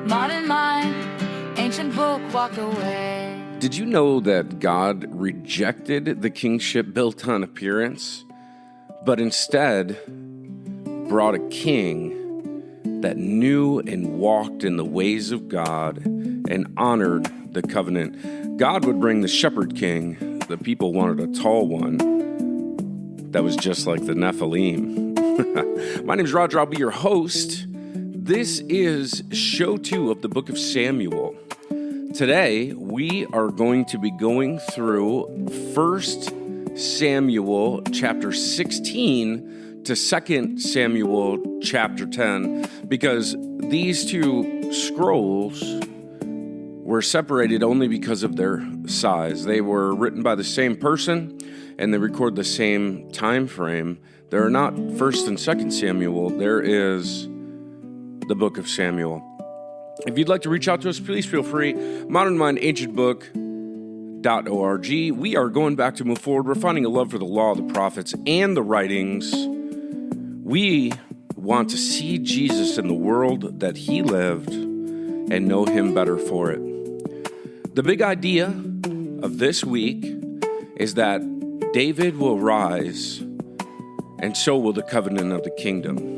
Modern mind, ancient book, walk away. Did you know that God rejected the kingship built on appearance, but instead brought a king that knew and walked in the ways of God and honored the covenant? God would bring the shepherd king. The people wanted a tall one that was just like the Nephilim. My name is Roger. I'll be your host. This is show 2 of the book of Samuel. Today, we are going to be going through 1 Samuel chapter 16 to 2 Samuel chapter 10, because these two scrolls were separated only because of their size. They were written by the same person, and they record the same time frame. There are not 1 and 2 Samuel. There is the book of Samuel. If you'd like to reach out to us, please feel free. modernmindancientbook.org. We are going back to move forward. We're finding a love for the law, the prophets, and the writings. We want to see Jesus in the world that he lived and know him better for it. The big idea of this week is that David will rise, and so will the covenant of the kingdom.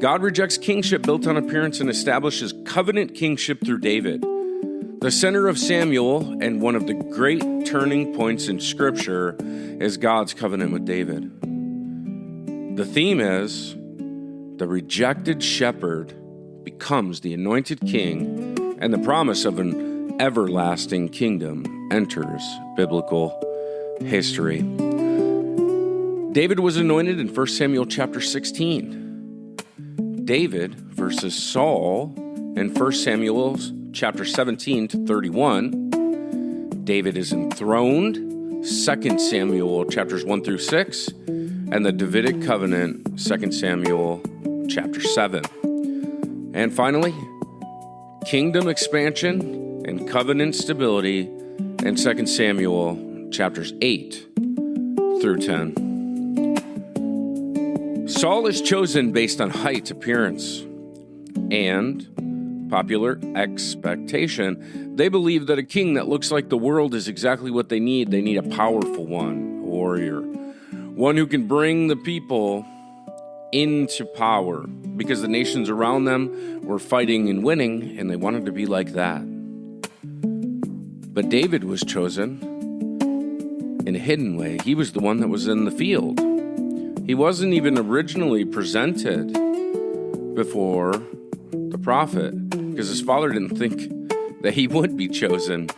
God rejects kingship built on appearance and establishes covenant kingship through David. The center of Samuel and one of the great turning points in Scripture is God's covenant with David. The theme is the rejected shepherd becomes the anointed king, and the promise of an everlasting kingdom enters biblical history. David was anointed in 1 Samuel chapter 16. David versus Saul in 1 Samuel chapter 17 to 31. David is enthroned, 2 Samuel chapters 1 through 6, and the Davidic Covenant, 2 Samuel chapter 7. And finally, kingdom expansion and covenant stability in 2 Samuel chapters 8 through 10. Saul is chosen based on height, appearance, and popular expectation. They believe that a king that looks like the world is exactly what they need. They need a powerful one, a warrior, one who can bring the people into power, because the nations around them were fighting and winning, and they wanted to be like that. But David was chosen in a hidden way. He was the one that was in the field. He wasn't even originally presented before the prophet, because his father didn't think that he would be chosen.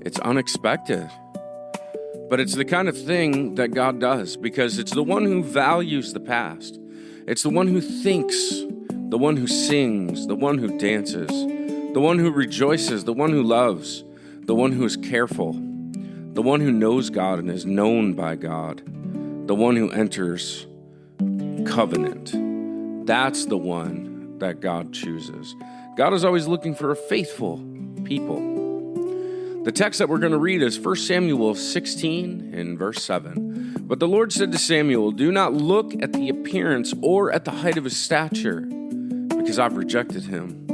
It's unexpected. But it's the kind of thing that God does, because it's the one who values the past. It's the one who thinks, the one who sings, the one who dances, the one who rejoices, the one who loves, the one who is careful, the one who knows God and is known by God, the one who enters covenant. That's the one that God chooses. God is always looking for a faithful people. The text that we're going to read is 1 Samuel 16 and verse 7. But the Lord said to Samuel, "Do not look at the appearance or at the height of his stature, because I've rejected him.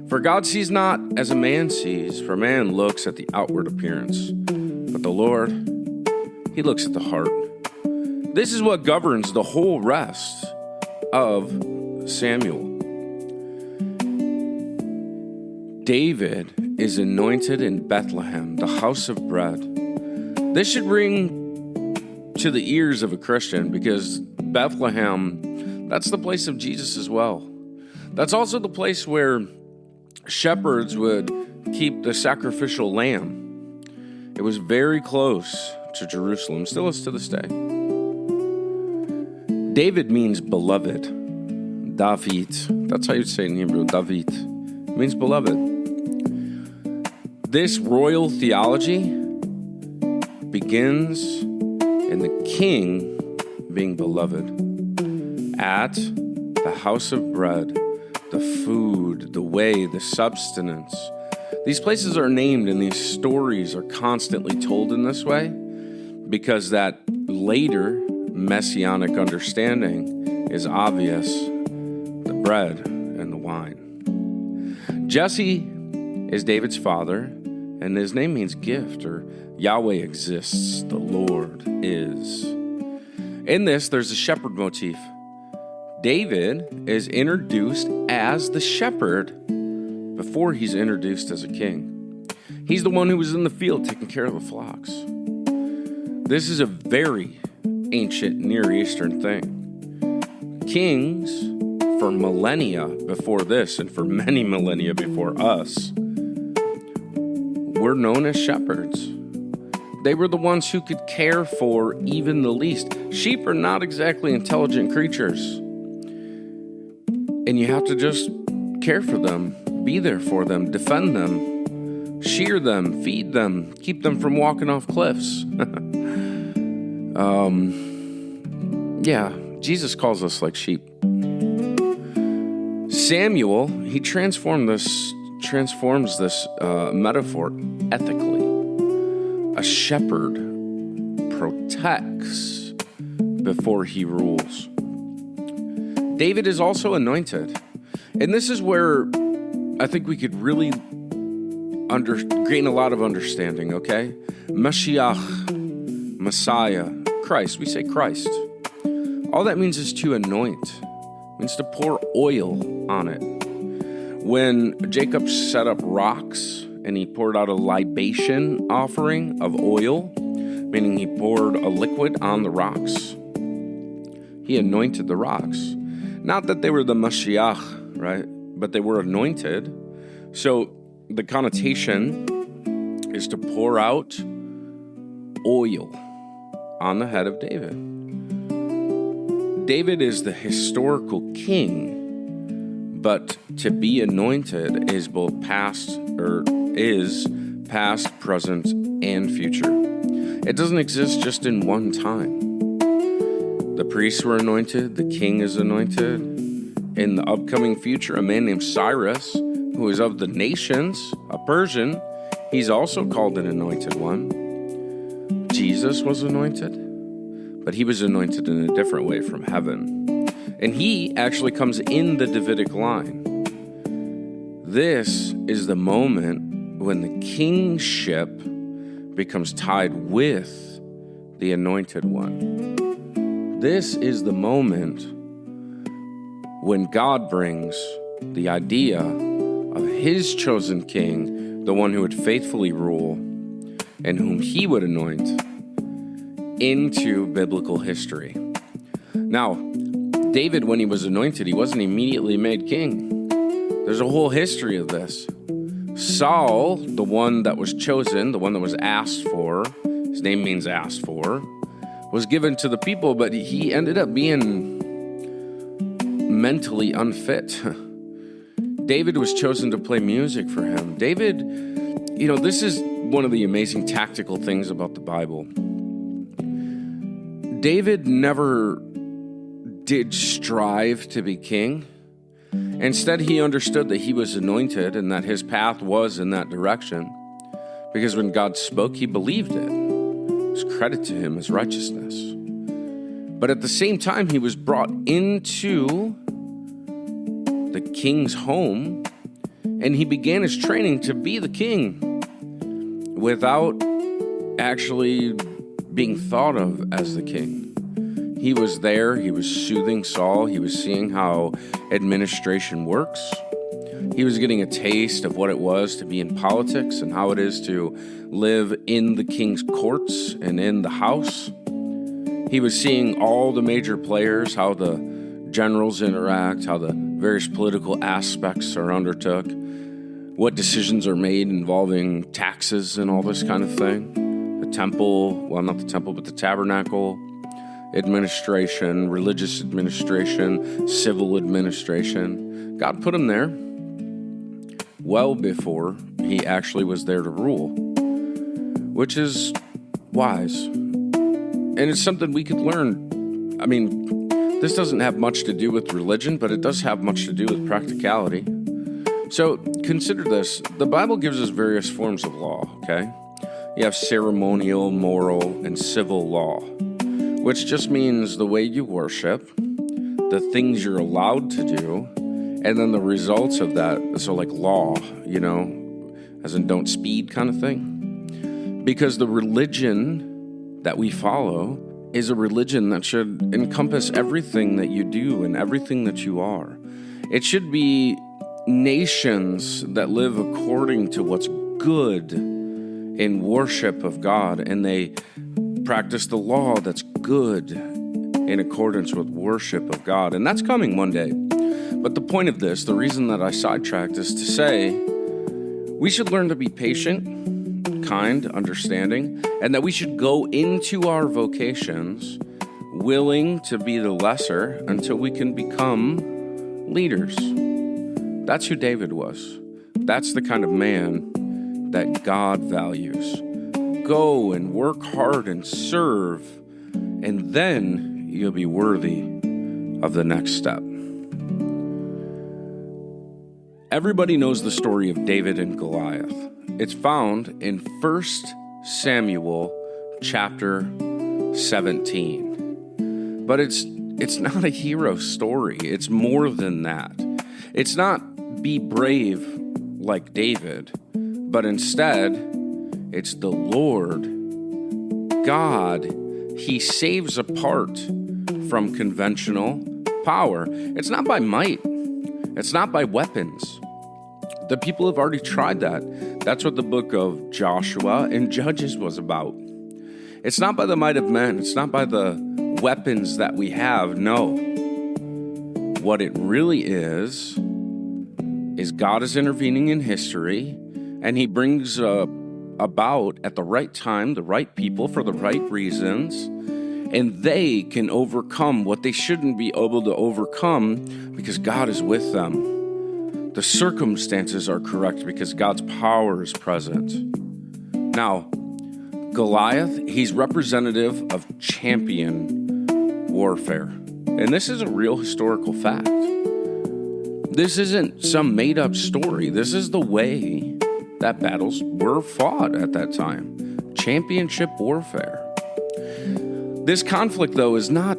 For God sees not as a man sees, for man looks at the outward appearance. But the Lord, he looks at the heart." This is what governs the whole rest of Samuel. David is anointed in Bethlehem, the house of bread. This should ring to the ears of a Christian, because Bethlehem, that's the place of Jesus as well. That's also the place where shepherds would keep the sacrificial lamb. It was very close to Jerusalem, still is to this day. David means beloved. David. That's how you'd say it in Hebrew. David. It means beloved. This royal theology begins in the king being beloved. At the house of bread, the food, the way, the substance. These places are named, and these stories are constantly told in this way, because that later Messianic understanding is obvious, the bread and the wine. Jesse is David's father, and his name means gift, or Yahweh exists, the Lord is. In this, there's a shepherd motif. David is introduced as the shepherd before he's introduced as a king. He's the one who was in the field taking care of the flocks. This is a very ancient Near Eastern thing. Kings, for millennia before this and for many millennia before us, were known as shepherds. They were the ones who could care for even the least. Sheep are not exactly intelligent creatures. And you have to just care for them, be there for them, defend them, shear them, feed them, keep them from walking off cliffs. Jesus calls us like sheep. Samuel, he transforms this metaphor ethically. A shepherd protects before he rules. David is also anointed. And this is where I think we could really gain a lot of understanding, okay? Mashiach, Messiah, Christ. We say Christ. All that means is to anoint. It means to pour oil on it. When Jacob set up rocks and he poured out a libation offering of oil, meaning he poured a liquid on the rocks, he anointed the rocks. Not that they were the Mashiach, right? But they were anointed. So the connotation is to pour out oil on the head of David. David is the historical king, but to be anointed is past, present, and future. It doesn't exist just in one time. The priests were anointed, the king is anointed. In the upcoming future, a man named Cyrus, who is of the nations, a Persian, he's also called an anointed one. Jesus was anointed, but he was anointed in a different way from heaven. And he actually comes in the Davidic line. This is the moment when the kingship becomes tied with the anointed one. This is the moment when God brings the idea of his chosen king, the one who would faithfully rule and whom he would anoint, into biblical history. Now, David, when he was anointed, he wasn't immediately made king. There's a whole history of this. Saul, the one that was chosen, the one that was asked for, his name means asked for, was given to the people, but he ended up being mentally unfit. David was chosen to play music for him. David, this is one of the amazing tactical things about the Bible. David never did strive to be king. Instead, he understood that he was anointed and that his path was in that direction. Because when God spoke, he believed it. It was credit to him as righteousness. But at the same time, he was brought into the king's home, and he began his training to be the king without actually being thought of as the king. He was there, he was soothing Saul, he was seeing how administration works. He was getting a taste of what it was to be in politics and how it is to live in the king's courts and in the house. He was seeing all the major players, how the generals interact, how the various political aspects are undertook, what decisions are made involving taxes and all this kind of thing. The temple, well, not the temple, but the tabernacle, administration, religious administration, civil administration. God put him there well before he actually was there to rule, which is wise. And it's something we could learn. I mean, this doesn't have much to do with religion, but it does have much to do with practicality. So consider this. The Bible gives us various forms of law, okay? You have ceremonial, moral, and civil law, which just means the way you worship, the things you're allowed to do, And then the results of that, so like law, as in don't speed kind of thing. Because the religion that we follow is a religion that should encompass everything that you do and everything that you are. It should be nations that live according to what's good in worship of God, and they practice the law that's good in accordance with worship of God. And that's coming one day. But the point of this, the reason that I sidetracked, is to say we should learn to be patient, kind, understanding, and that we should go into our vocations willing to be the lesser until we can become leaders. That's who David was. That's the kind of man that God values. Go and work hard and serve, and then you'll be worthy of the next step. Everybody knows the story of David and Goliath. It's found in 1 Samuel chapter 17. But it's not a hero story. It's more than that. It's not be brave like David, but instead, it's the Lord, God. He saves apart from conventional power. It's not by might. It's not by weapons. The people have already tried that. That's what the book of Joshua and Judges was about. It's not by the might of men. It's not by the weapons that we have. No. What it really is God is intervening in history, and he brings about at the right time the right people for the right reasons, and they can overcome what they shouldn't be able to overcome because God is with them. The circumstances are correct because God's power is present. Now, Goliath, he's representative of champion warfare. And this is a real historical fact. This isn't some made-up story. This is the way that battles were fought at that time. Championship warfare. This conflict, though, is not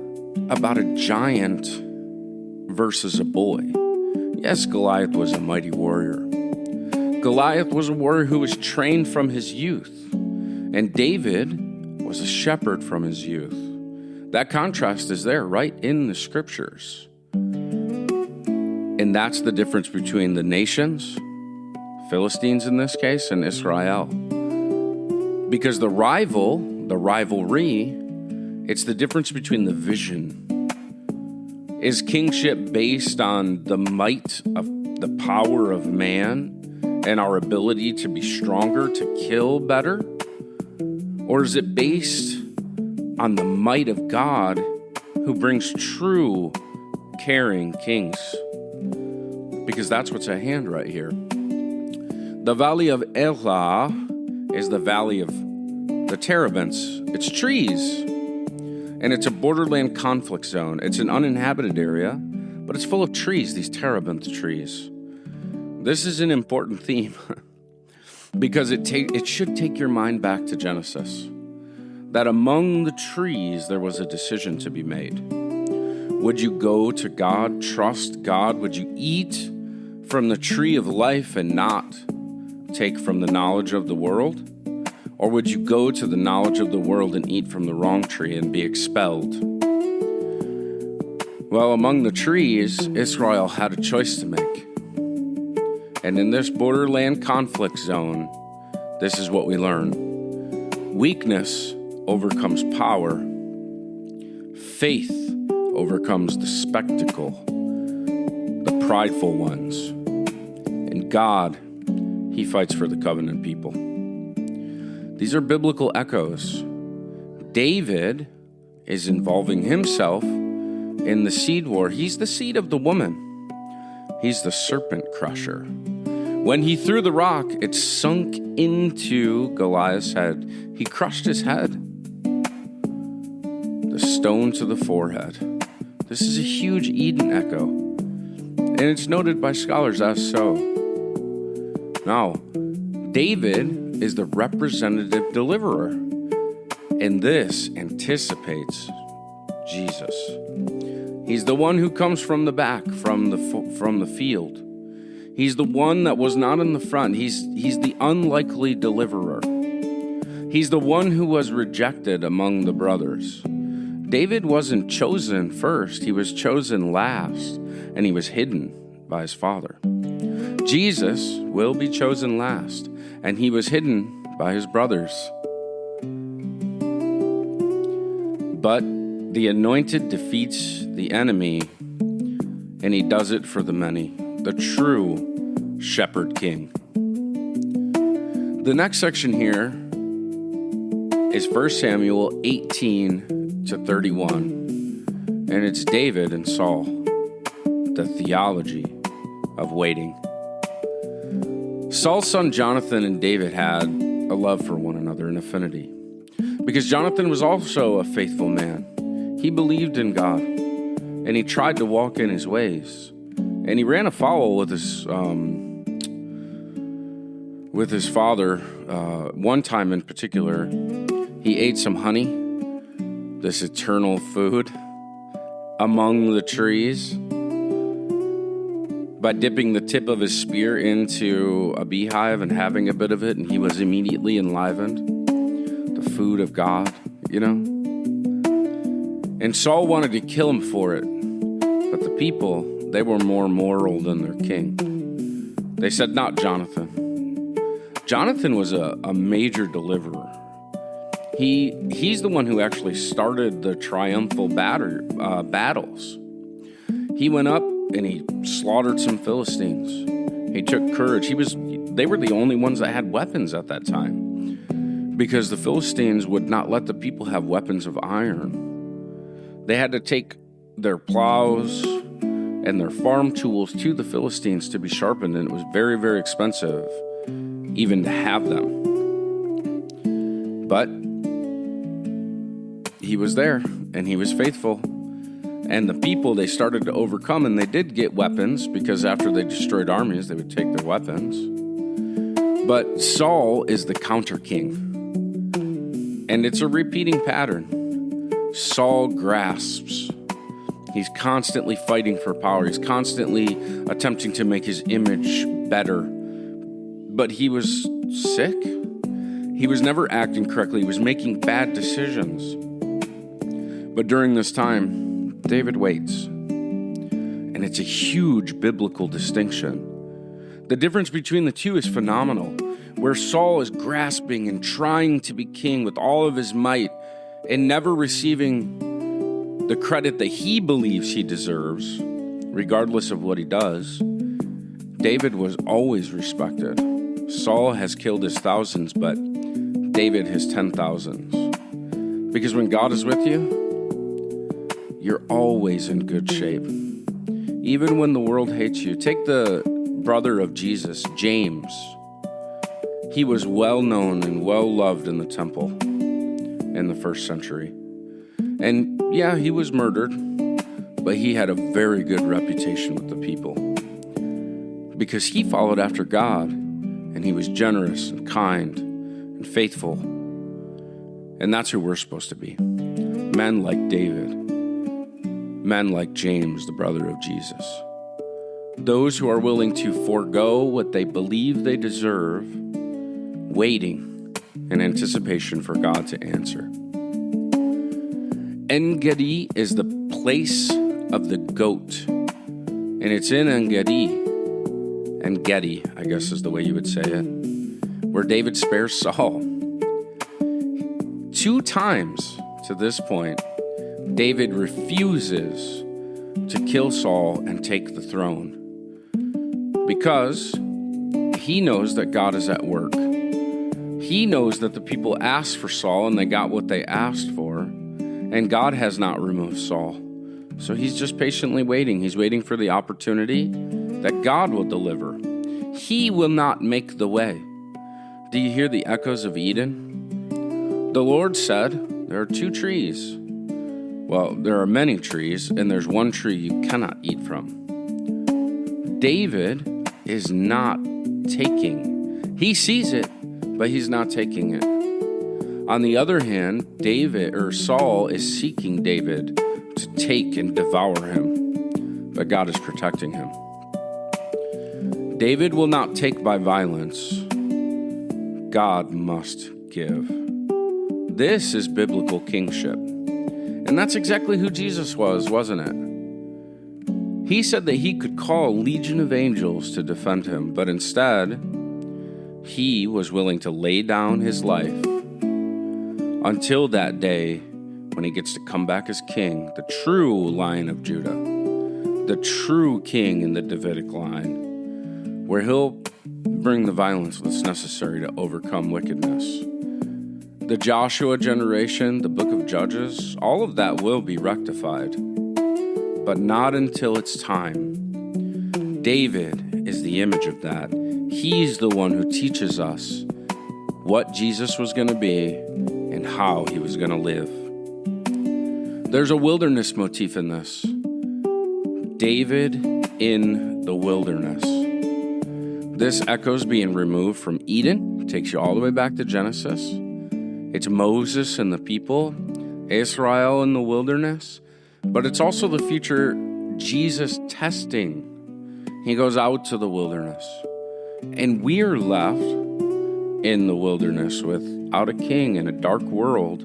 about a giant versus a boy. Yes, Goliath was a mighty warrior. Goliath was a warrior who was trained from his youth, and David was a shepherd from his youth. That contrast is there right in the scriptures. And that's the difference between the nations, Philistines in this case, and Israel. Because the rivalry, it's the difference between the vision. Is kingship based on the might of the power of man and our ability to be stronger, to kill better? Or is it based on the might of God who brings true caring kings? Because that's what's at hand right here. The valley of Elah is the valley of the terebinths. It's trees. And it's a borderland conflict zone. It's an uninhabited area, but it's full of trees, these terebinth trees. This is an important theme because it should take your mind back to Genesis. That among the trees, there was a decision to be made. Would you go to God, trust God? Would you eat from the tree of life and not take from the knowledge of the world? Or would you go to the knowledge of the world and eat from the wrong tree and be expelled? Well, among the trees, Israel had a choice to make. And in this borderland conflict zone, this is what we learn. Weakness overcomes power. Faith overcomes the spectacle, the prideful ones. And God, he fights for the covenant people. These are biblical echoes. David is involving himself in the seed war. He's the seed of the woman. He's the serpent crusher. When he threw the rock, it sunk into Goliath's head. He crushed his head. The stone to the forehead. This is a huge Eden echo. And it's noted by scholars as so. Now, David is the representative deliverer. And this anticipates Jesus. He's the one who comes from the back, from the field. He's the one that was not in the front. He's the unlikely deliverer. He's the one who was rejected among the brothers. David wasn't chosen first. He was chosen last, and he was hidden by his father. Jesus will be chosen last, and he was hidden by his brothers. But the anointed defeats the enemy, and he does it for the many, the true shepherd king. The next section here is 1 Samuel 18 to 31, and it's David and Saul, the theology of waiting. Saul's son Jonathan and David had a love for one another, an affinity, because Jonathan was also a faithful man. He believed in God, and he tried to walk in his ways, and he ran afoul with his father. One time in particular, he ate some honey, this eternal food, among the trees by dipping the tip of his spear into a beehive and having a bit of it, and he was immediately enlivened. The food of God, you know? And Saul wanted to kill him for it, but the people, they were more moral than their king. They said, not Jonathan. Jonathan was a major deliverer. He's the one who actually started the triumphal battles. He went up and he slaughtered some Philistines. He took courage. They were the only ones that had weapons at that time, because the Philistines would not let the people have weapons of iron. They had to take their plows and their farm tools to the Philistines to be sharpened, and it was very, very expensive even to have them. But he was there, and he was faithful. And the people, they started to overcome, and they did get weapons, because after they destroyed armies, they would take their weapons. But Saul is the counter king, and it's a repeating pattern. Saul grasps. He's constantly fighting for power. He's constantly attempting to make his image better. But he was sick. He was never acting correctly. He was making bad decisions. But during this time, David waits. And it's a huge biblical distinction. The difference between the two is phenomenal. Where Saul is grasping and trying to be king with all of his might, and never receiving the credit that he believes he deserves, regardless of what he does, David was always respected. Saul has killed his thousands, but David his 10,000s. Because when God is with you, you're always in good shape. Even when the world hates you. Take the brother of Jesus, James. He was well known and well loved in the temple in the first century. And yeah, he was murdered, but he had a very good reputation with the people because he followed after God, and he was generous and kind and faithful. And that's who we're supposed to be. Men like David, men like James, the brother of Jesus. Those who are willing to forego what they believe they deserve, waiting in anticipation for God to answer. En-Gedi is the place of the goat, and it's in En-Gedi, I guess is the way you would say it, where David spares Saul. 2 times to this point, David refuses to kill Saul and take the throne because he knows that God is at work. He knows that the people asked for Saul and they got what they asked for, and God has not removed Saul. So he's just patiently waiting. He's waiting for the opportunity that God will deliver. He will not make the way. Do you hear the echoes of Eden? The Lord said, there are 2 trees. Well, there are many trees, and there's one tree you cannot eat from. David is not taking. He sees it, but he's not taking it. On the other hand, Saul is seeking David to take and devour him, but God is protecting him. David will not take by violence. God must give. This is biblical kingship. And that's exactly who Jesus was, wasn't it? He said that he could call a legion of angels to defend him, but instead, he was willing to lay down his life until that day when he gets to come back as king, the true Lion of Judah, the true king in the Davidic line, where he'll bring the violence that's necessary to overcome wickedness. The Joshua generation, the book of Judges, all of that will be rectified, but not until it's time. David is the image of that. He's the one who teaches us what Jesus was going to be and how he was going to live. There's a wilderness motif in this. David in the wilderness. This echoes being removed from Eden, takes you all the way back to Genesis. It's Moses and the people, Israel in the wilderness, but it's also the future Jesus testing. He goes out to the wilderness, and we are left in the wilderness without a king in a dark world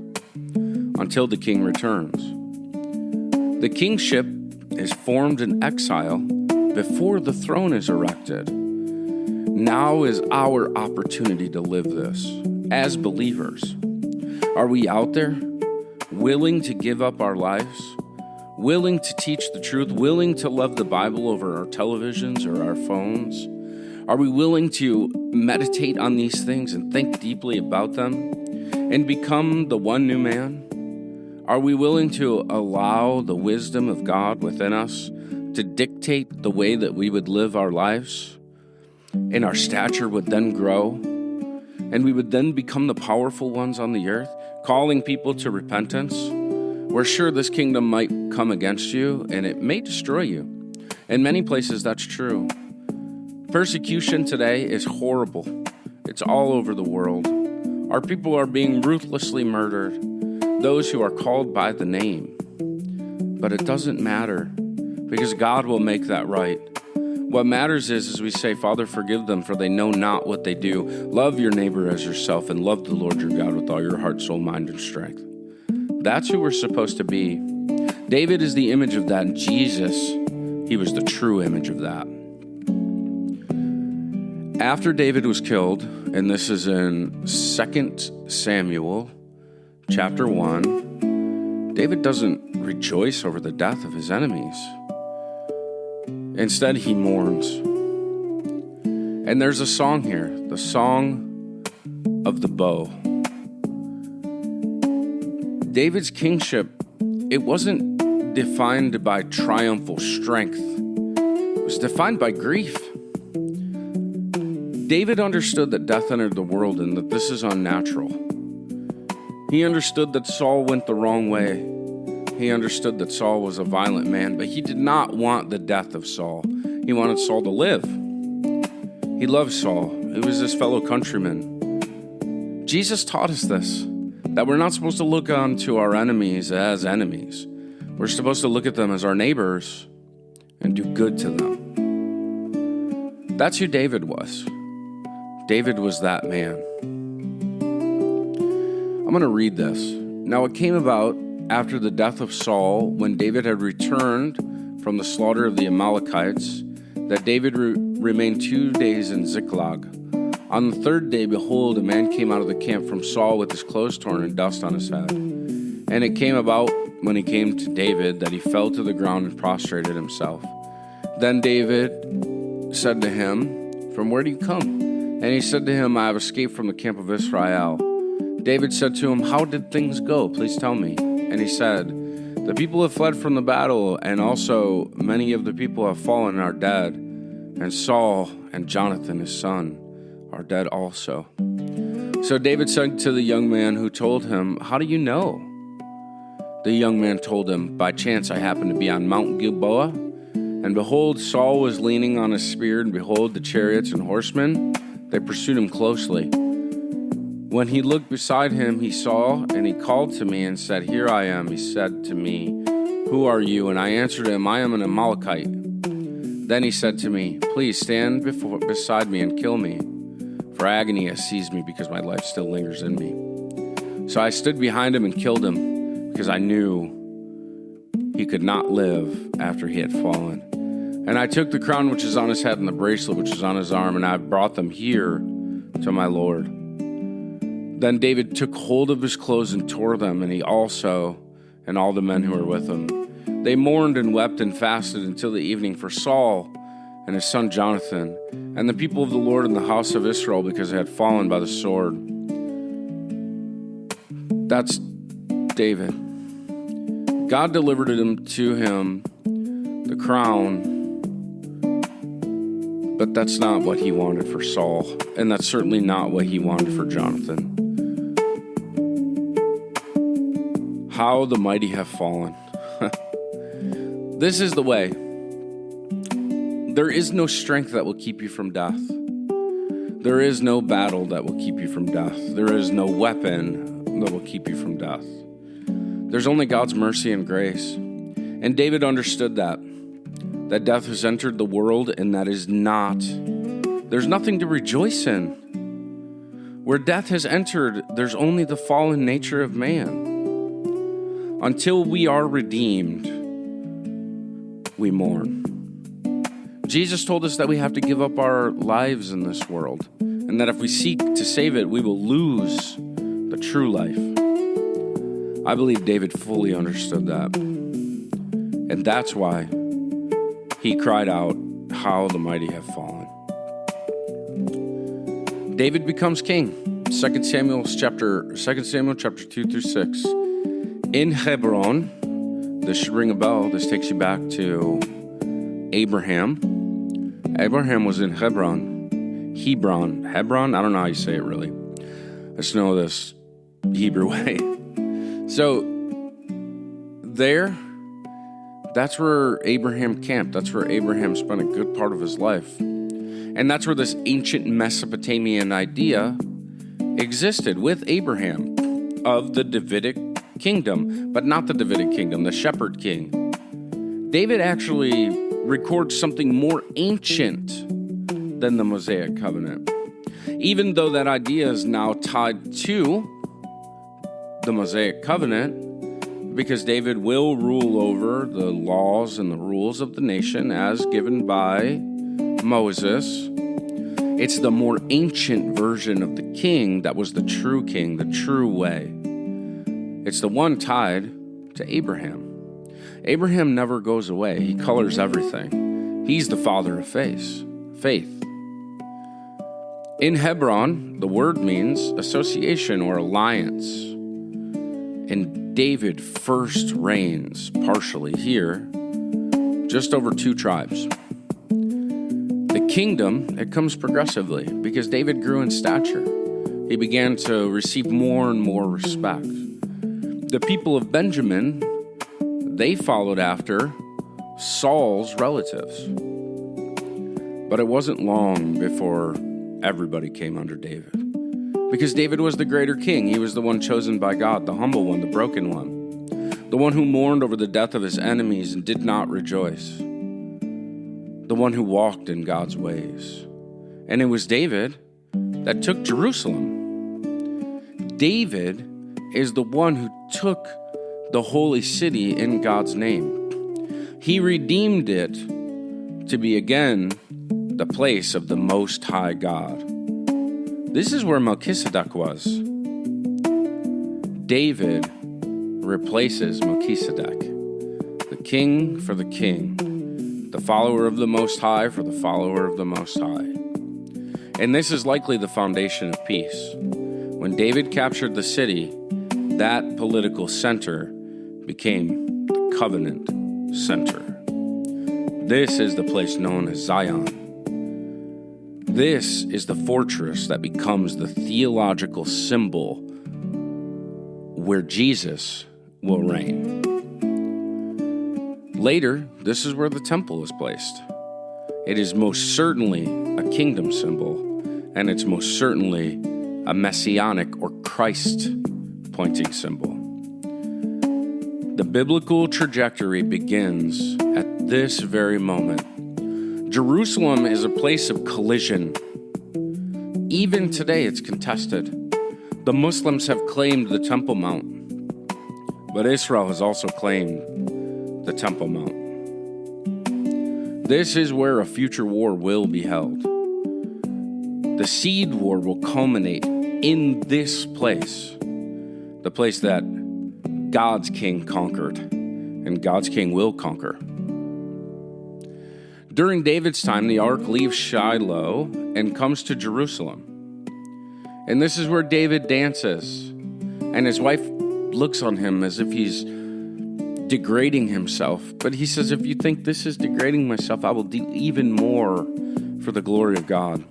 until the king returns. The kingship is formed in exile before the throne is erected. Now is our opportunity to live this as believers. Are we out there willing to give up our lives, willing to teach the truth, willing to love the Bible over our televisions or our phones? Are we willing to meditate on these things and think deeply about them and become the one new man? Are we willing to allow the wisdom of God within us to dictate the way that we would live our lives? And our stature would then grow, and we would then become the powerful ones on the earth, calling people to repentance. We're sure this kingdom might come against you, and it may destroy you. In many places, that's true. Persecution today is horrible. It's all over the world. Our people are being ruthlessly murdered, those who are called by the name. But it doesn't matter, because God will make that right. What matters is we say, Father, forgive them, for they know not what they do. Love your neighbor as yourself, and love the Lord your God with all your heart, soul, mind, and strength. That's who we're supposed to be. David is the image of that, and Jesus, he was the true image of that. After David was killed, and this is in 2 Samuel chapter 1, David doesn't rejoice over the death of his enemies. Instead, he mourns. And there's a song here, the song of the bow. David's kingship, it wasn't defined by triumphal strength. It was defined by grief. David understood that death entered the world and that this is unnatural. He understood that Saul went the wrong way. He understood that Saul was a violent man, but he did not want the death of Saul. He wanted Saul to live. He loved Saul. He was his fellow countryman. Jesus taught us this, that we're not supposed to look onto our enemies as enemies. We're supposed to look at them as our neighbors and do good to them. That's who David was. David was that man. I'm going to read this. Now it came about after the death of Saul, when David had returned from the slaughter of the Amalekites, that David remained 2 days in Ziklag. On the third day, behold, a man came out of the camp from Saul with his clothes torn and dust on his head. And it came about, when he came to David, that he fell to the ground and prostrated himself. Then David said to him, "From where do you come?" And he said to him, "I have escaped from the camp of Israel." David said to him, "How did things go? Please tell me." And he said, "The people have fled from the battle, and also many of the people have fallen and are dead. And Saul and Jonathan, his son, are dead also." So David said to the young man who told him, "How do you know?" The young man told him, "By chance I happened to be on Mount Gilboa, and behold, Saul was leaning on his spear, and behold, the chariots and horsemen, they pursued him closely. When he looked beside him, he saw, and he called to me and said, 'Here I am.' He said to me, "Who are you?" And I answered him, "I am an Amalekite." Then he said to me, "Please stand beside me and kill me, for agony has seized me because my life still lingers in me." So I stood behind him and killed him because I knew he could not live after he had fallen. And I took the crown which is on his head and the bracelet which is on his arm, and I brought them here to my Lord. Then David took hold of his clothes and tore them, and he also and all the men who were with him. They mourned and wept and fasted until the evening for Saul and his son Jonathan, and the people of the Lord in the house of Israel, because they had fallen by the sword. That's David. God delivered him to him, the crown, but that's not what he wanted for Saul, and that's certainly not what he wanted for Jonathan. How the mighty have fallen. This is the way. There is no strength that will keep you from death. There is no battle that will keep you from death. There is no weapon that will keep you from death. There's only God's mercy and grace. And David understood that death has entered the world, and there's nothing to rejoice in. Where death has entered, there's only the fallen nature of man. Until we are redeemed, we mourn. Jesus told us that we have to give up our lives in this world, and that if we seek to save it, we will lose the true life. I believe David fully understood that. And that's why he cried out, "How the mighty have fallen." David becomes king. 2 Samuel chapter 2 through 6. In Hebron, this should ring a bell. This takes you back to Abraham. Abraham was in Hebron. Hebron, I don't know how you say it really. I just know this Hebrew way. So that's where Abraham camped. That's where Abraham spent a good part of his life. And that's where this ancient Mesopotamian idea existed with Abraham of the Davidic kingdom, but not the Davidic kingdom, the shepherd king. David actually records something more ancient than the Mosaic Covenant, even though that idea is now tied to the Mosaic Covenant, because David will rule over the laws and the rules of the nation as given by Moses. It's the more ancient version of the king that was the true king, the true way. It's the one tied to Abraham. Abraham never goes away. He colors everything. He's the father of faith. In Hebron, the word means association or alliance. And David first reigns partially here, just over 2 tribes. The kingdom, it comes progressively because David grew in stature. He began to receive more and more respect. The people of Benjamin, they followed after Saul's relatives. But it wasn't long before everybody came under David. Because David was the greater king. He was the one chosen by God, the humble one, the broken one. The one who mourned over the death of his enemies and did not rejoice. The one who walked in God's ways. And it was David that took Jerusalem. David is the one who took the holy city in God's name. He redeemed it to be again the place of the Most High God. This is where Melchizedek was. David replaces Melchizedek, the king for the king, the follower of the Most High for the follower of the Most High. And this is likely the foundation of peace. When David captured the city, that political center became the covenant center. This is the place known as Zion. This is the fortress that becomes the theological symbol where Jesus will reign. Later, this is where the temple is placed. It is most certainly a kingdom symbol, and it's most certainly a Messianic or Christ pointing symbol. The biblical trajectory begins at this very moment. Jerusalem is a place of collision. Even today, it's contested. The Muslims have claimed the Temple Mount, but Israel has also claimed the Temple Mount. This is where a future war will be held. The seed war will culminate in this place, the place that God's king conquered, and God's king will conquer. During David's time, the ark leaves Shiloh and comes to Jerusalem. And this is where David dances, and his wife looks on him as if he's degrading himself. But he says, if you think this is degrading myself, I will do even more for the glory of God.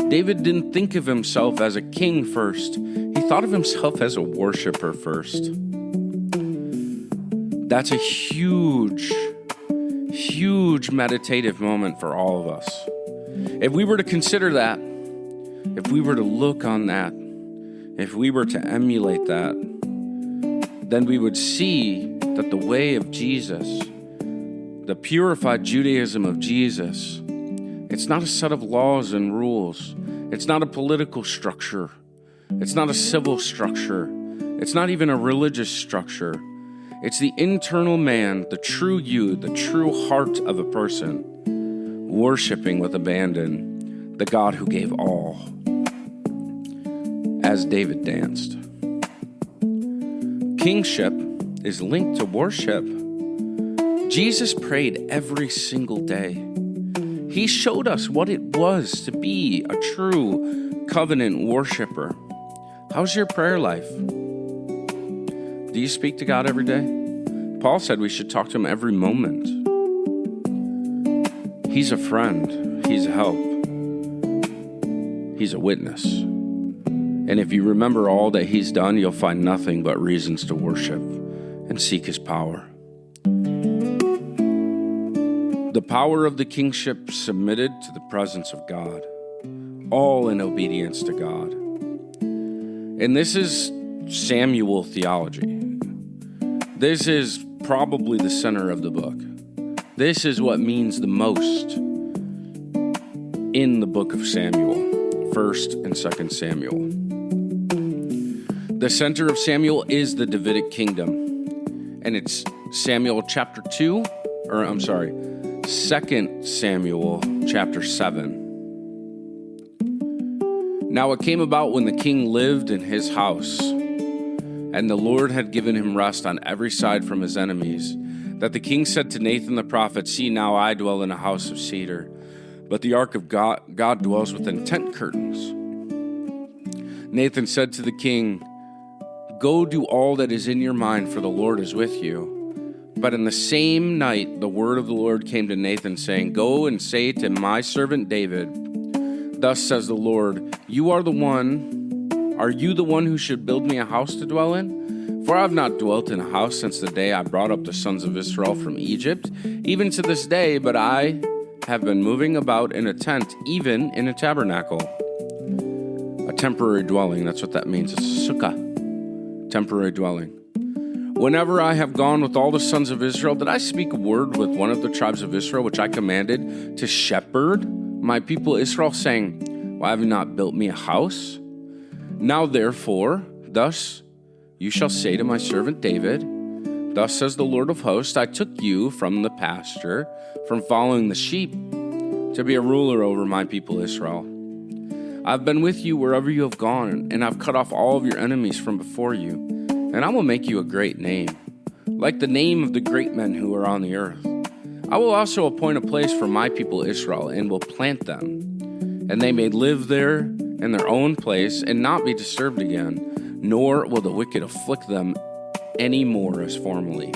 David didn't think of himself as a king first. He thought of himself as a worshiper first. That's a huge meditative moment for all of us. If we were to consider that, if we were to look on that, if we were to emulate that, then we would see that the way of Jesus, the purified Judaism of Jesus, it's not a set of laws and rules. It's not a political structure. It's not a civil structure. It's not even a religious structure. It's the internal man, the true you, the true heart of a person, worshiping with abandon the God who gave all, as David danced. Kingship is linked to worship. Jesus prayed every single day. He showed us what it was to be a true covenant worshiper. How's your prayer life? Do you speak to God every day? Paul said we should talk to him every moment. He's a friend. He's a help. He's a witness. And if you remember all that he's done, you'll find nothing but reasons to worship and seek his power. The power of the kingship submitted to the presence of God, all in obedience to God. And this is Samuel theology. This is probably the center of the book. This is what means the most in the book of Samuel, 1st and 2nd Samuel. The center of Samuel is the Davidic kingdom, and it's Samuel chapter 2, 2 Samuel chapter 7. Now it came about when the king lived in his house, and the Lord had given him rest on every side from his enemies, that the king said to Nathan the prophet, "See, now I dwell in a house of cedar, but the ark of God dwells within tent curtains." Nathan said to the king, "Go do all that is in your mind, for the Lord is with you." But in the same night, the word of the Lord came to Nathan, saying, "Go and say to my servant David, thus says the Lord, are you the one who should build me a house to dwell in? For I have not dwelt in a house since the day I brought up the sons of Israel from Egypt, even to this day, but I have been moving about in a tent, even in a tabernacle." A temporary dwelling, that's what that means. It's a sukkah, temporary dwelling. "Whenever I have gone with all the sons of Israel, did I speak a word with one of the tribes of Israel, which I commanded to shepherd my people Israel, saying, why have you not built me a house? Now therefore, thus you shall say to my servant David, thus says the Lord of hosts, I took you from the pasture, from following the sheep, to be a ruler over my people Israel. I've been with you wherever you have gone, and I've cut off all of your enemies from before you, and I will make you a great name, like the name of the great men who are on the earth. I will also appoint a place for my people Israel, and will plant them, and they may live there in their own place and not be disturbed again, nor will the wicked afflict them any more as formerly.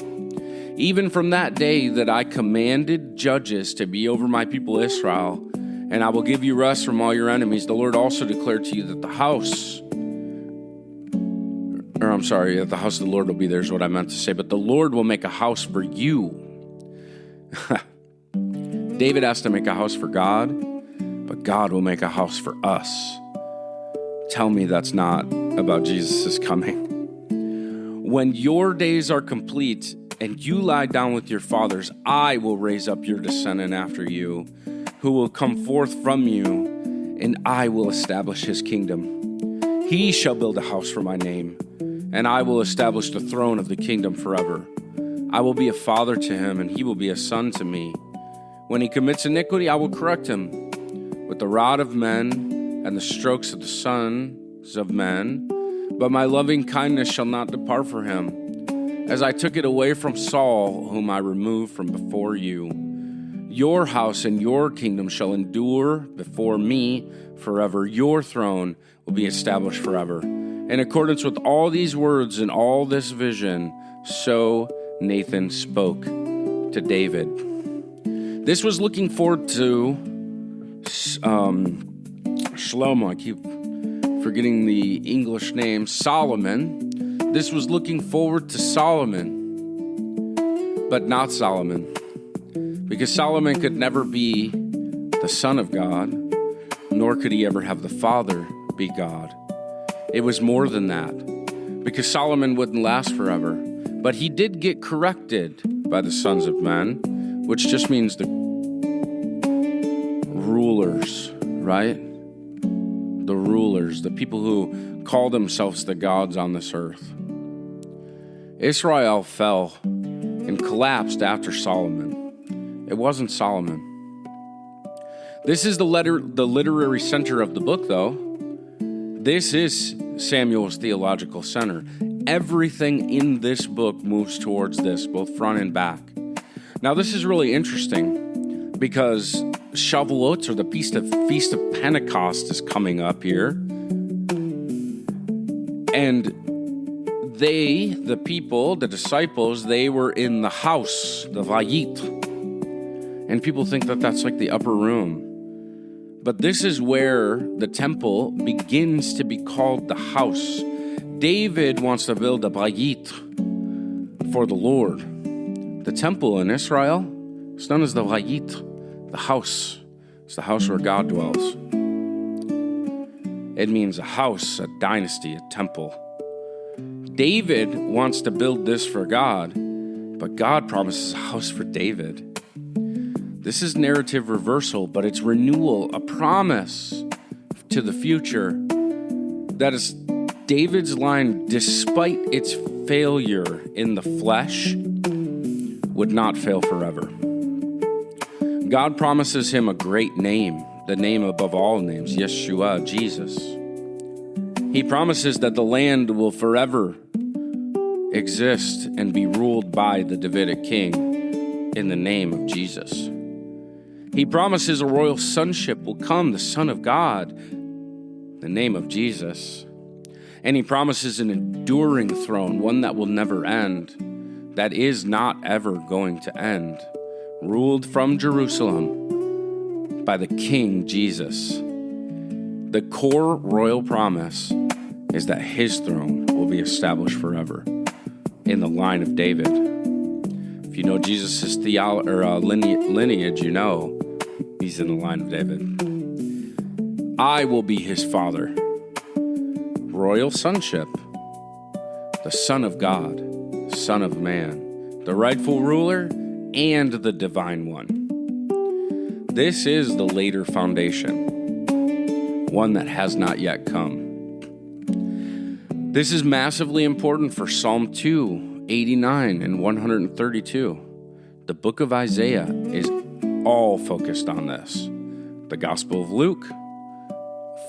Even from that day that I commanded judges to be over my people Israel, and I will give you rest from all your enemies, the Lord also declared to you that the house of the Lord will be there is what I meant to say, but the Lord will make a house for you. David has to make a house for God, but God will make a house for us. Tell me that's not about Jesus' coming. When your days are complete and you lie down with your fathers, I will raise up your descendant after you, who will come forth from you, and I will establish his kingdom. He shall build a house for my name, and I will establish the throne of the kingdom forever. I will be a father to him, and he will be a son to me. When he commits iniquity, I will correct him with the rod of men and the strokes of the sons of men. But my loving kindness shall not depart from him, as I took it away from Saul, whom I removed from before you. Your house and your kingdom shall endure before me forever. Your throne will be established forever. In accordance with all these words and all this vision, so Nathan spoke to David. This was looking forward to Shlomo. I keep forgetting the English name, Solomon. This was looking forward to Solomon, but not Solomon, because Solomon could never be the son of God, nor could he ever have the Father be God. It was more than that, because Solomon wouldn't last forever, but he did get corrected by the sons of men, which just means the rulers, right? The rulers, the people who call themselves the gods on this earth. Israel fell and collapsed after Solomon. It wasn't Solomon. This is the literary center of the book, though. This is Samuel's theological center. Everything in this book moves towards this, both front and back. Now, this is really interesting because Shavuot, or the Feast of Pentecost, is coming up here. And they, the people, the disciples, they were in the house, the Vayit. And people think that that's like the upper room. But this is where the temple begins to be called the house. David wants to build a Vayit for the Lord. The temple in Israel is known as the Vayit, the house. It's the house where God dwells. It means a house, a dynasty, a temple. David wants to build this for God, but God promises a house for David. This is narrative reversal, but it's renewal, a promise to the future. That is David's line, despite its failure in the flesh, would not fail forever. God promises him a great name, the name above all names, Yeshua, Jesus. He promises that the land will forever exist and be ruled by the Davidic king in the name of Jesus. He promises a royal sonship will come, the Son of God, in the name of Jesus. And he promises an enduring throne, one that will never end, that is not ever going to end, ruled from Jerusalem by the King Jesus. The core royal promise is that his throne will be established forever in the line of David. If you know Jesus' lineage, you know he's in the line of David. I will be his father. Royal sonship, the Son of God, Son of Man, the rightful ruler, and the divine one. This is the later foundation, one that has not yet come. This is massively important for Psalm 2, 89, and 132. The book of Isaiah is all focused on this. The Gospel of Luke,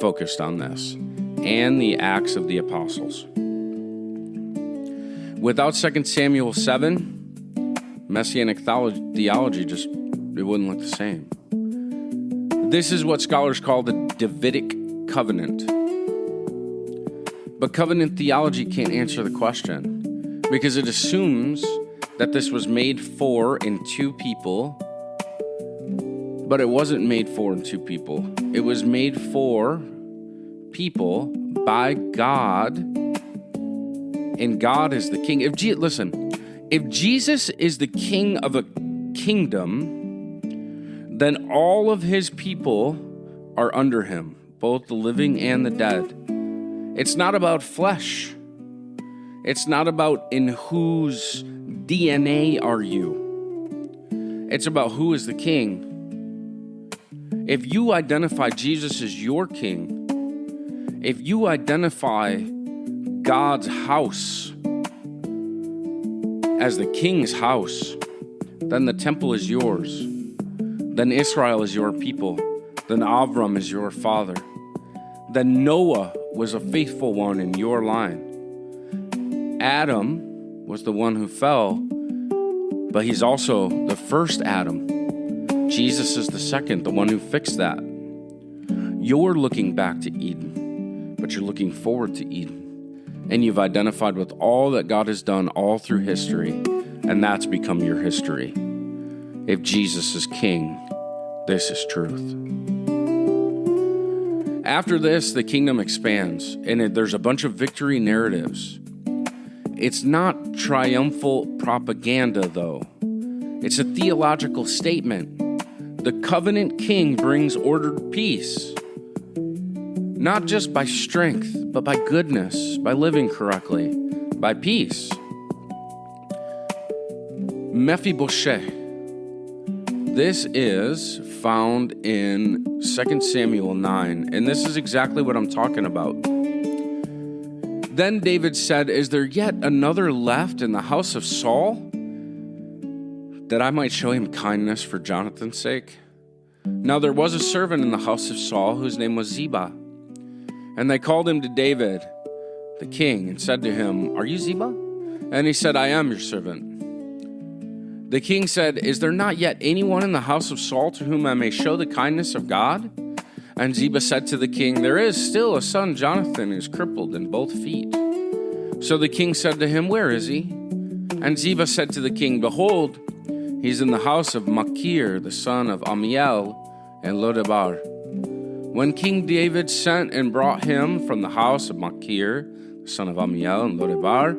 focused on this, and the Acts of the Apostles. Without 2 Samuel 7, Messianic theology just, it wouldn't look the same. This is what scholars call the Davidic Covenant. But covenant theology can't answer the question because it assumes that this was made for in two people, but it wasn't made for in two people. It was made for people by God, and God is the king. If Jesus is the king of a kingdom, then all of his people are under him, both the living and the dead. It's not about flesh. It's not about in whose DNA are you. It's about who is the king. If you identify Jesus as your king, if you identify God's house as the king's house, then the temple is yours. Then Israel is your people. Then Avram is your father. Then Noah was a faithful one in your line. Adam was the one who fell, but he's also the first Adam. Jesus is the second, the one who fixed that. You're looking back to Eden, but you're looking forward to Eden. And you've identified with all that God has done all through history, and that's become your history. If Jesus is king, this is truth. After this, the kingdom expands, and there's a bunch of victory narratives. It's not triumphal propaganda, though. It's a theological statement. The covenant king brings ordered peace, not just by strength, but by goodness, by living correctly, by peace. Mephibosheth. This is found in 2 Samuel 9, and this is exactly what I'm talking about. Then David said, "Is there yet another left in the house of Saul, that I might show him kindness for Jonathan's sake?" Now there was a servant in the house of Saul whose name was Ziba. And they called him to David, the king, and said to him, "Are you Ziba?" And he said, "I am your servant." The king said, "Is there not yet anyone in the house of Saul to whom I may show the kindness of God?" And Ziba said to the king, "There is still a son, Jonathan, who is crippled in both feet." So the king said to him, "Where is he?" And Ziba said to the king, "Behold, he's in the house of Machir, the son of Ammiel, and Lodebar." When King David sent and brought him from the house of Machir, the son of Ammiel and Lodebar,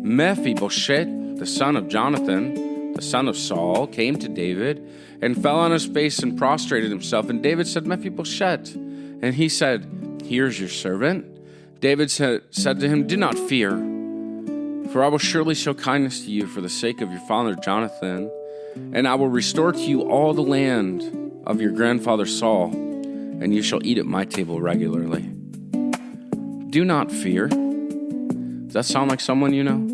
Mephibosheth, the son of Jonathan, the son of Saul, came to David and fell on his face and prostrated himself. And David said, "Mephibosheth." And he said, "Here's your servant." David said to him, "Do not fear, for I will surely show kindness to you for the sake of your father Jonathan, and I will restore to you all the land of your grandfather Saul, and you shall eat at my table regularly." Do not fear. Does that sound like someone you know?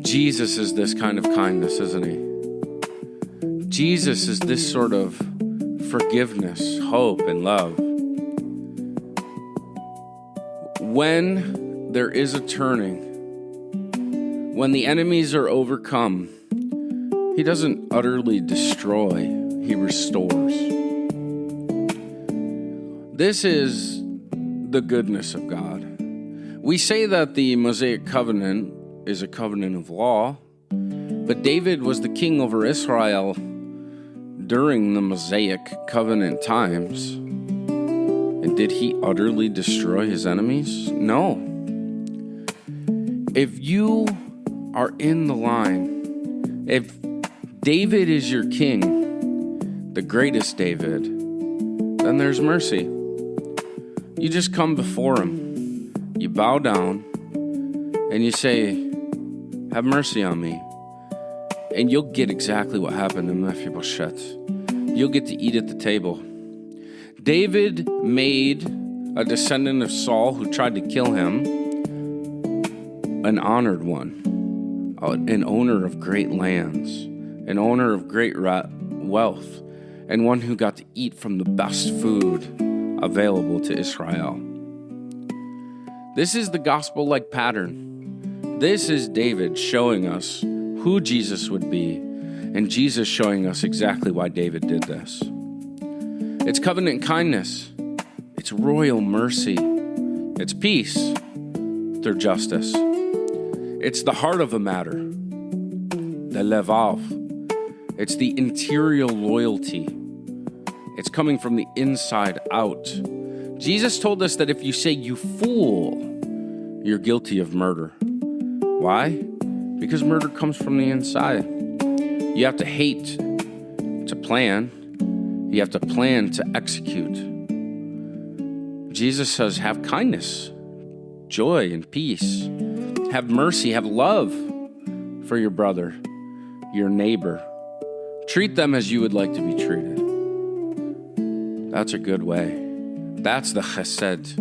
Jesus is this kind of kindness, isn't he? Jesus is this sort of forgiveness, hope, and love. When there is a turning, when the enemies are overcome, he doesn't utterly destroy, he restores. This is the goodness of God. We say that the Mosaic Covenant is a covenant of law, but David was the king over Israel during the Mosaic Covenant times. And did he utterly destroy his enemies? No. If you are in the line, if David is your king, the greatest David, then there's mercy. You just come before him, you bow down, and you say, "Have mercy on me." And you'll get exactly what happened to Mephibosheth. You'll get to eat at the table. David made a descendant of Saul who tried to kill him an honored one, an owner of great lands, an owner of great wealth, and one who got to eat from the best food available to Israel. This is the gospel-like pattern. This is David showing us who Jesus would be, and Jesus showing us exactly why David did this. It's covenant kindness. It's royal mercy. It's peace through justice. It's the heart of a matter, the levav. It's the interior loyalty. It's coming from the inside out. Jesus told us that if you say "you fool," you're guilty of murder. Why? Because murder comes from the inside. You have to hate to plan. You have to plan to execute. Jesus says, have kindness. joy and peace. Have mercy, have love for your brother, your neighbor. Treat them as you would like to be treated. That's a good way. That's the Hesed.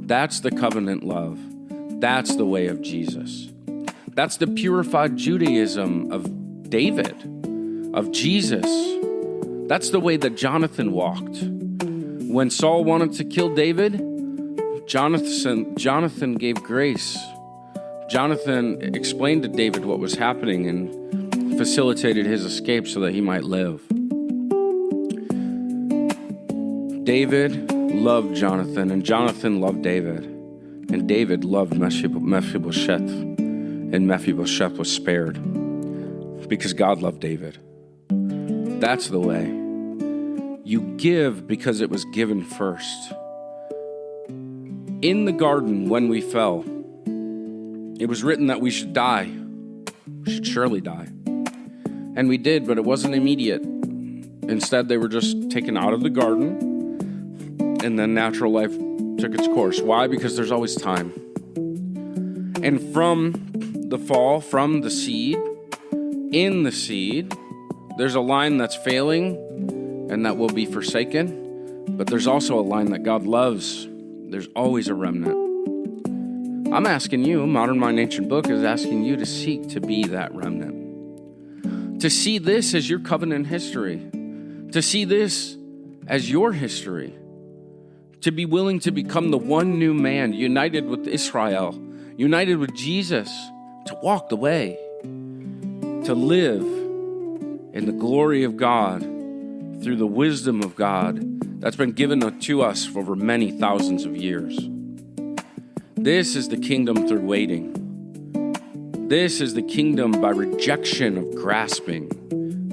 That's the covenant love. That's the way of Jesus. That's the purified Judaism of David, of Jesus. That's the way that Jonathan walked. When Saul wanted to kill David, Jonathan gave grace. Jonathan explained to David what was happening and facilitated his escape so that he might live. David loved Jonathan, and Jonathan loved David. And David loved Mephibosheth, and Mephibosheth was spared because God loved David. That's the way. You give because it was given first. In the garden, when we fell, it was written that we should die. We should surely die. And we did, but it wasn't immediate. Instead, they were just taken out of the garden, and then natural life took its course. Why? Because there's always time. And from the fall, from the seed, in the seed, there's a line that's failing and that will be forsaken, but there's also a line that God loves. There's always a remnant. I'm asking you, Modern Mind Ancient Book is asking you to seek to be that remnant. To see this as your covenant history. To see this as your history. To be willing to become the one new man, united with Israel, united with Jesus, to walk the way, to live in the glory of God through the wisdom of God that's been given to us for over many thousands of years. This is the kingdom through waiting. This is the kingdom by rejection of grasping,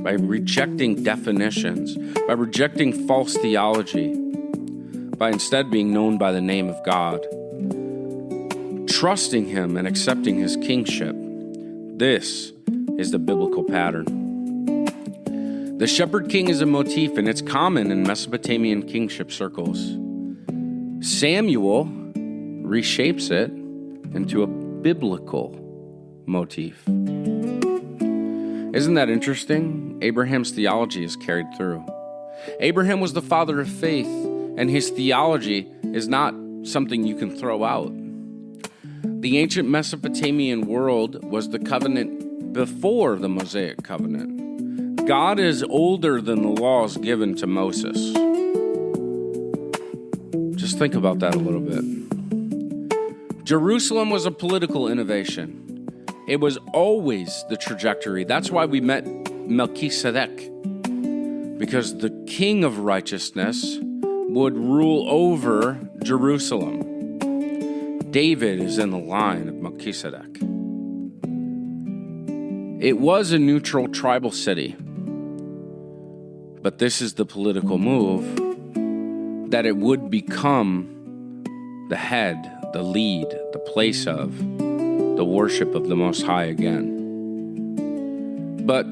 by rejecting definitions, by rejecting false theology, by instead being known by the name of God, trusting Him and accepting His kingship. This is the biblical pattern. The shepherd king is a motif, and it's common in Mesopotamian kingship circles. Samuel reshapes it into a biblical motif. Isn't that interesting? Abraham's theology is carried through. Abraham was the father of faith, and his theology is not something you can throw out. The ancient Mesopotamian world was the covenant before the Mosaic covenant. God is older than the laws given to Moses. Just think about that a little bit. Jerusalem was a political innovation. It was always the trajectory. That's why we met Melchizedek, because the king of righteousness would rule over Jerusalem. David is in the line of Melchizedek. It was a neutral tribal city, but this is the political move that it would become the head, the lead, the place of the worship of the Most High again. But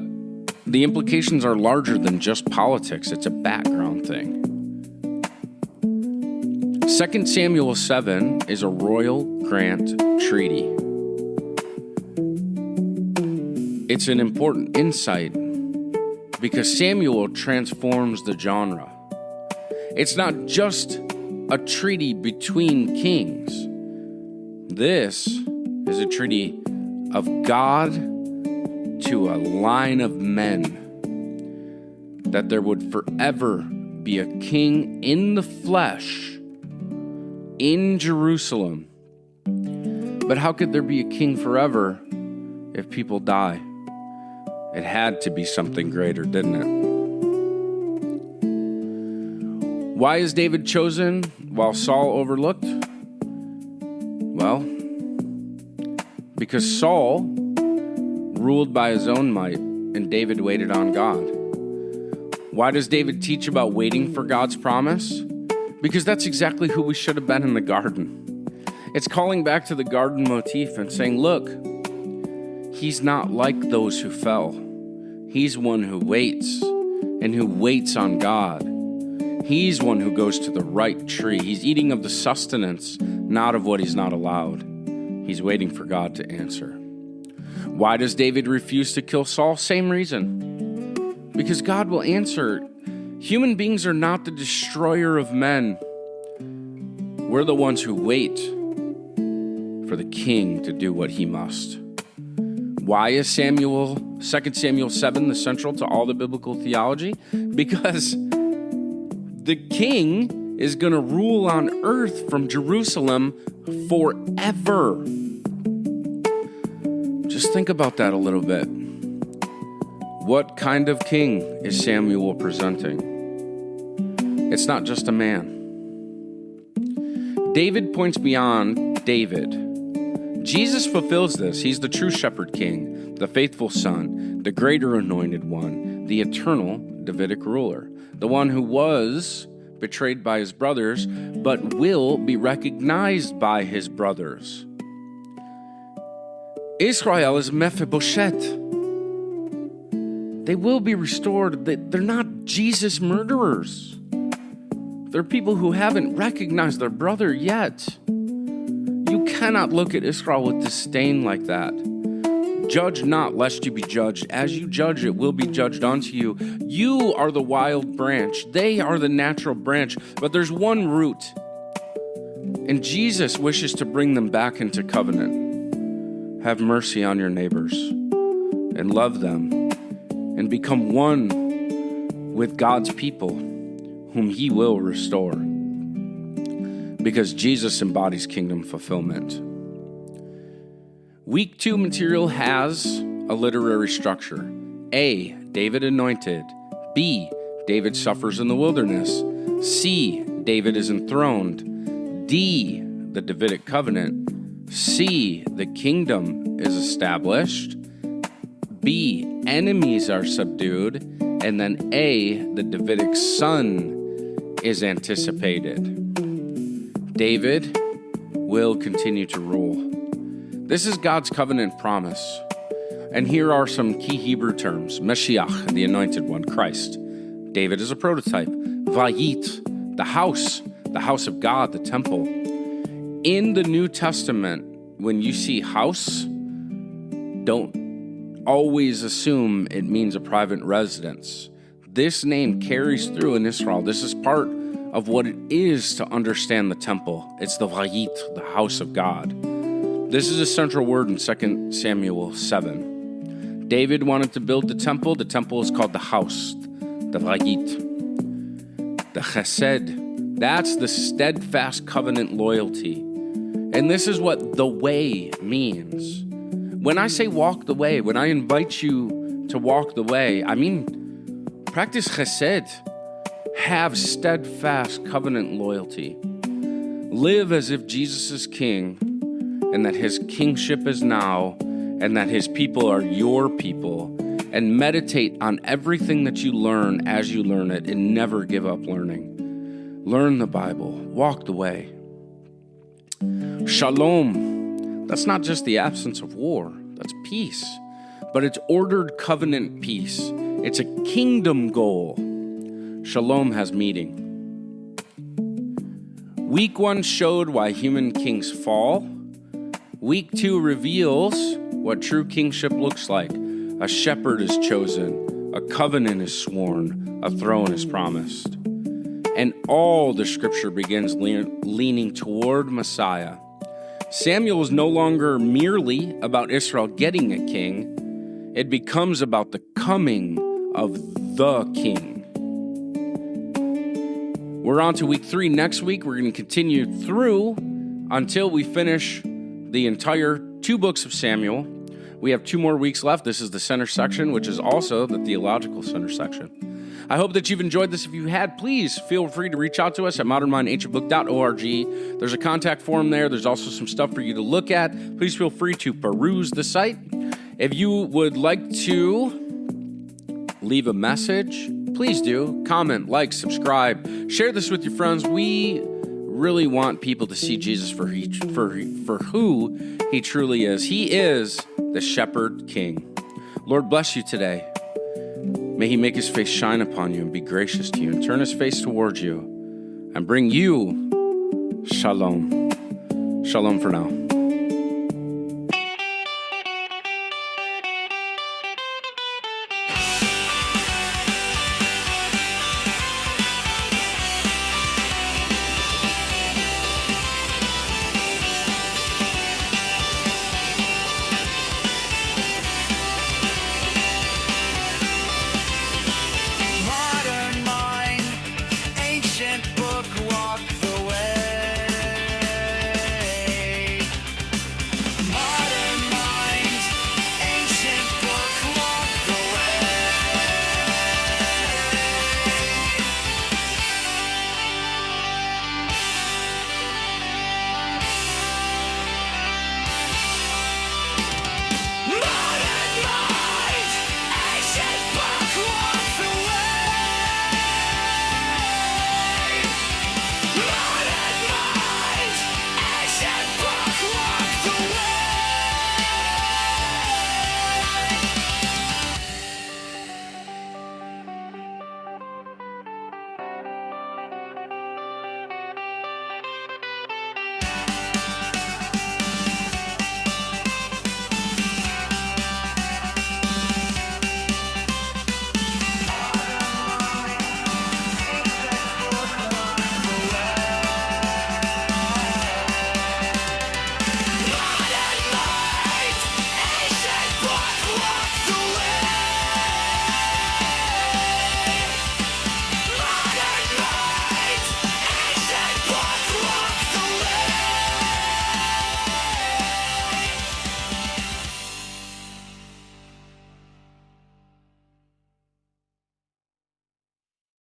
the implications are larger than just politics. It's a background thing. 2 Samuel 7 is a royal grant treaty. It's an important insight because Samuel transforms the genre. It's not just a treaty between kings. This is a treaty of God to a line of men, that there would forever be a king in the flesh in Jerusalem. But how could there be a king forever if people die? It had to be something greater, didn't it? Why is David chosen while Saul overlooked? Well, because Saul ruled by his own might and David waited on God. Why does David teach about waiting for God's promise? Because that's exactly who we should have been in the garden. It's calling back to the garden motif and saying, look, he's not like those who fell. He's one who waits and who waits on God. He's one who goes to the right tree. He's eating of the sustenance, not of what he's not allowed. He's waiting for God to answer. Why does David refuse to kill Saul? Same reason. Because God will answer. Human beings are not the destroyer of men. We're the ones who wait for the king to do what he must. Why is 2 Samuel 7 the central to all the biblical theology? Because the king is going to rule on earth from Jerusalem forever. Just think about that a little bit. What kind of king is Samuel presenting? It's not just a man. David points beyond David. Jesus fulfills this. He's the true shepherd king, the faithful son, the greater anointed one, the eternal Davidic ruler, the one who was betrayed by his brothers, but will be recognized by his brothers. Israel is Mephibosheth. They will be restored. They're not Jesus murderers. They're people who haven't recognized their brother yet. You cannot look at Israel with disdain like that. Judge not, lest you be judged. As you judge, it will be judged unto you. You are the wild branch. They are the natural branch. But there's one root. And Jesus wishes to bring them back into covenant. Have mercy on your neighbors and love them and become one with God's people whom he will restore. Because Jesus embodies kingdom fulfillment. Week 2 material has a literary structure. A, David anointed. B, David suffers in the wilderness. C, David is enthroned. D, the Davidic Covenant. C, the kingdom is established. B, enemies are subdued. And then A, the Davidic son is anticipated. David will continue to rule. This is God's covenant promise. And here are some key Hebrew terms. Mashiach, the anointed one, Christ. David is a prototype. Vayit, the house of God, the temple. In the New Testament, when you see house, don't always assume it means a private residence. This name carries through in Israel. This is part of what it is to understand the temple. It's the Vayit, the house of God. This is a central word in 2 Samuel 7. David wanted to build the temple. The temple is called the house, the Vayit. The Hesed, that's the steadfast covenant loyalty. And this is what the way means. When I say walk the way, when I invite you to walk the way, I mean practice Hesed. Have steadfast covenant loyalty. Live as if Jesus is king and that his kingship is now and that his people are your people. And meditate on everything that you learn as you learn it and never give up learning. Learn the Bible. Walk the way. Shalom. That's not just the absence of war. That's peace. But it's ordered covenant peace. It's a kingdom goal. Shalom has meaning. Week 1 showed why human kings fall. Week 2 reveals what true kingship looks like. A shepherd is chosen, a covenant is sworn, a throne is promised. And all the scripture begins leaning toward Messiah. Samuel is no longer merely about Israel getting a king. It becomes about the coming of the king. We're on to week 3 next week. We're going to continue through until we finish the entire 2 books of Samuel. We have 2 more weeks left. This is the center section, which is also the theological center section. I hope that you've enjoyed this. If you had, please feel free to reach out to us at modernmindancientbook.org. There's a contact form there. There's also some stuff for you to look at. Please feel free to peruse the site. If you would like to leave a message, please do. Comment, like, subscribe. Share this with your friends. We really want people to see Jesus for who he truly is. He is the Shepherd King. Lord bless you today. May he make his face shine upon you and be gracious to you and turn his face towards you and bring you shalom. Shalom for now.